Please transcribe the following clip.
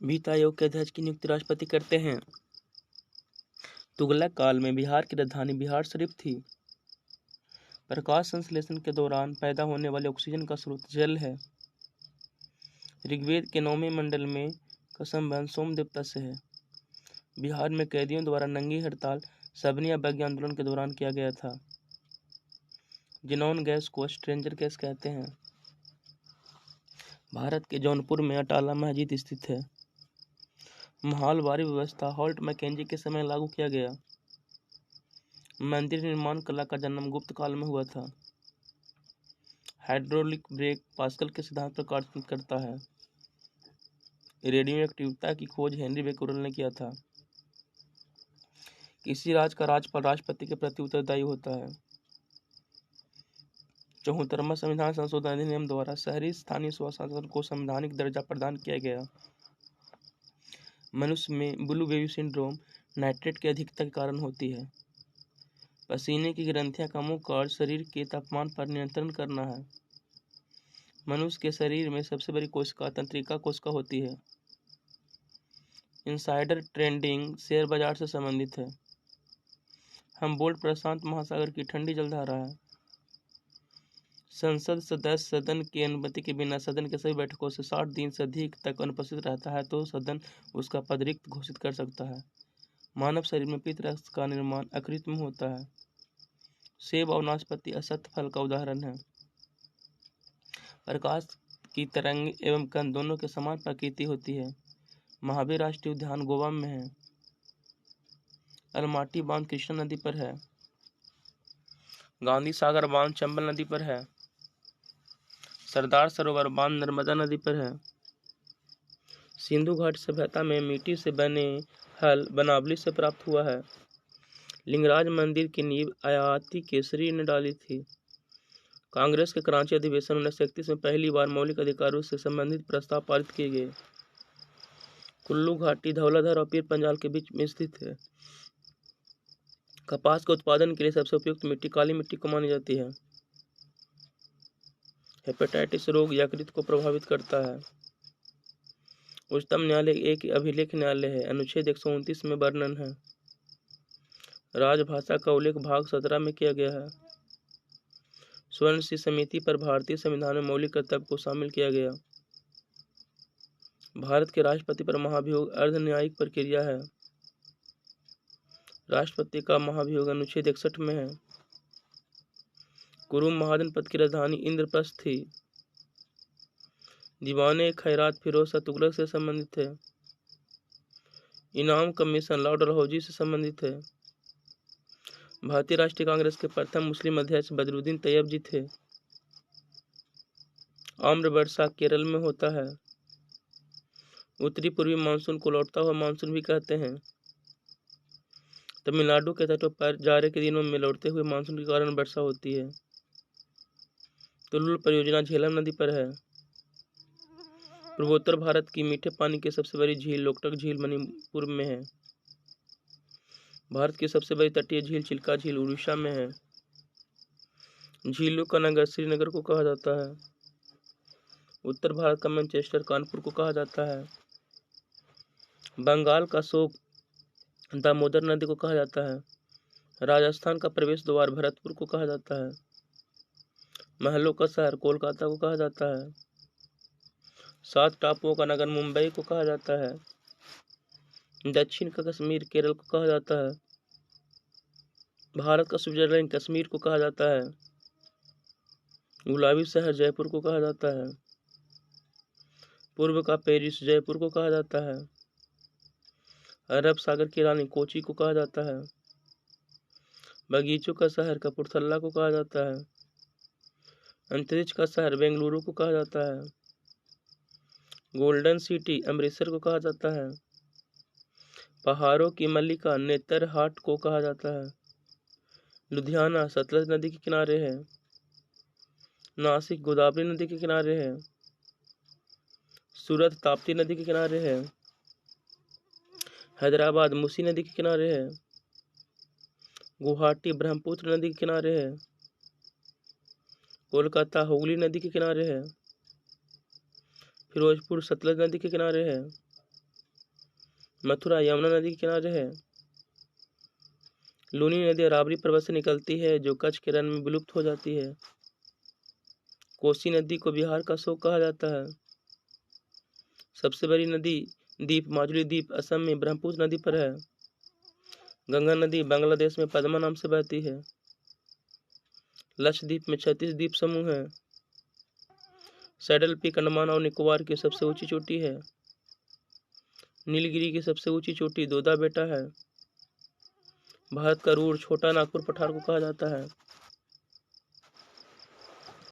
वित्त आयोग के अध्यक्ष की नियुक्ति राष्ट्रपति करते हैं। तुगलक काल में बिहार की राजधानी बिहार शरीफ थी। प्रकाश संश्लेषण के दौरान पैदा होने वाले ऑक्सीजन का स्रोत जल है। ऋग्वेद के 9वें मंडल में का संबंध सोम देवता से है। बिहार में कैदियों द्वारा नंगी हड़ताल सबनी अवज्ञा आंदोलन के दौरान किया गया था। जिनॉन गैस को स्ट्रेंजर गैस कहते हैं। भारत के जौनपुर में अटाला मस्जिद स्थित है। महलवारी व्यवस्था हॉल्ट मैकेंजी के समय लागू किया गया। मंदिर निर्माण कला का जन्म गुप्त काल में हुआ था। हाइड्रोलिक ब्रेक पास्कल के सिद्धांत पर कार्य करता है। रेडियो एक्टिविटी की खोज हेनरी बेक्वेरेल ने किया था। किसी राज्य का राज्यपाल राष्ट्रपति के प्रति उत्तरदायी होता है। 74वां संविधान संशोधन अधिनियम द्वारा शहरी स्थानीय स्वशासन को संवैधानिक दर्जा प्रदान किया गया। मनुष्य में ब्लू बेबी सिंड्रोम नाइट्रेट की अधिकता के कारण होती है। पसीने की ग्रंथियां का मुख्य कार्य शरीर के तापमान पर नियंत्रण करना है। मनुष्य के शरीर में सबसे बड़ी कोशिका तंत्रिका कोशिका होती है। इनसाइडर ट्रेडिंग शेयर बाजार से संबंधित है। हम्बोल्ट प्रशांत महासागर की ठंडी जलधारा है। संसद सदस्य सदन की अनुमति के बिना सदन के सभी बैठकों से 60 दिन से अधिक तक अनुपस्थित रहता है तो सदन उसका पद रिक्त घोषित कर सकता है। मानव शरीर में पित्त रक्त का निर्माण यकृत में होता है। सेब और नाशपाती असत्य फल का उदाहरण है। प्रकाश की तरंग एवं कण दोनों के समान प्रकृति होती है। महावीर राष्ट्रीय उद्यान गोवा में है। अलमाटी बांध कृष्णा नदी पर है। गांधी सागर बांध चंबल नदी पर है। सरदार सरोवर बांध नर्मदा नदी पर है। सिंधु घाटी सभ्यता में मिट्टी से बने हल बनावली से प्राप्त हुआ है। लिंगराज मंदिर की नींव आयाती केसरी ने डाली थी। कांग्रेस के कराची अधिवेशन 1931 में पहली बार मौलिक अधिकारों से संबंधित प्रस्ताव पारित किए गए। कुल्लू घाटी धौलाधार और पीर पंजाल के बीच में स्थित है। कपास के उत्पादन के लिए सबसे उपयुक्त मिट्टी काली मिट्टी को मानी जाती है। हेपेटाइटिस रोग यकृत को प्रभावित करता है। उच्चतम न्यायालय एक अभिलेख न्यायालय है। अनुच्छेद 129 में वर्णन है। राजभाषा का उल्लेख भाग 17 में किया गया है। स्वर्ण सिंह समिति पर भारतीय संविधान में मौलिक कर्तव्य को शामिल किया गया। भारत के राष्ट्रपति पर महाभियोग अर्ध न्यायिक प्रक्रिया है। राष्ट्रपति का महाभियोग अनुच्छेद 61 में है। कुरुम महाजनपद की राजधानी इंद्रप्रस्थ थी। दीवाने खैरात फिरोज शाह तुगलक से संबंधित है। इनाम कमीशन लॉर्ड डलहौजी से संबंधित है। भारतीय राष्ट्रीय कांग्रेस के प्रथम मुस्लिम अध्यक्ष बदरुद्दीन तैयब जी थे। आम्र वर्षा केरल में होता है। उत्तरी पूर्वी मानसून को लौटता हुआ मानसून भी कहते हैं। तमिलनाडु के तटों पर जाड़े के दिनों में लौटते हुए मानसून के कारण वर्षा होती है। तुलुल परियोजना झेलम नदी पर है। पूर्वोत्तर भारत की मीठे पानी की सबसे बड़ी झील लोकटक झील मणिपुर में है। भारत की सबसे बड़ी तटीय झील चिल्का झील उड़ीसा में है। झीलों का नगर श्रीनगर को कहा जाता है। उत्तर भारत का मैनचेस्टर कानपुर को कहा जाता है। बंगाल का शोक दामोदर नदी को कहा जाता है। राजस्थान का प्रवेश द्वार भरतपुर को कहा जाता है। महलों का शहर कोलकाता को कहा जाता है। 7 टापुओं का नगर मुंबई को कहा जाता है। दक्षिण का कश्मीर केरल को कहा जाता है। भारत का स्विट्जरलैंड कश्मीर को कहा जाता है। गुलाबी शहर जयपुर को कहा जाता है। पूर्व का पेरिस जयपुर को कहा जाता है। अरब सागर की रानी कोची को कहा जाता है। बगीचों का शहर कपूरथला को कहा जाता है। अंतरिक्ष का शहर बेंगलुरु को कहा जाता है। गोल्डन सिटी अमृतसर को कहा जाता है। पहाड़ों की मल्लिका नेतरहाट को कहा जाता है। लुधियाना सतलज नदी के किनारे है। नासिक गोदावरी नदी के किनारे है। सूरत ताप्ती नदी के किनारे है। हैदराबाद मूसी नदी के किनारे है। गुवाहाटी ब्रह्मपुत्र नदी के किनारे है। कोलकाता हुगली नदी के किनारे है। फिरोजपुर सतलज नदी के किनारे है। मथुरा यमुना नदी के किनारे है। लूनी नदी अरावली पर्वत से निकलती है जो कच्छ के रण में विलुप्त हो जाती है। कोसी नदी को बिहार का शोक कहा जाता है। सबसे बड़ी नदी द्वीप माजुली द्वीप असम में ब्रह्मपुत्र नदी पर है। गंगा नदी बांग्लादेश में पद्मा नाम से बहती है। लक्षद्वीप में 36 द्वीप समूह हैं। सैडल पीक अंडमान और निकोबार की सबसे ऊंची चोटी है। नीलगिरी की सबसे ऊंची चोटी दोदा बेटा है। भारत का रूर छोटा नागपुर पठार को कहा जाता है।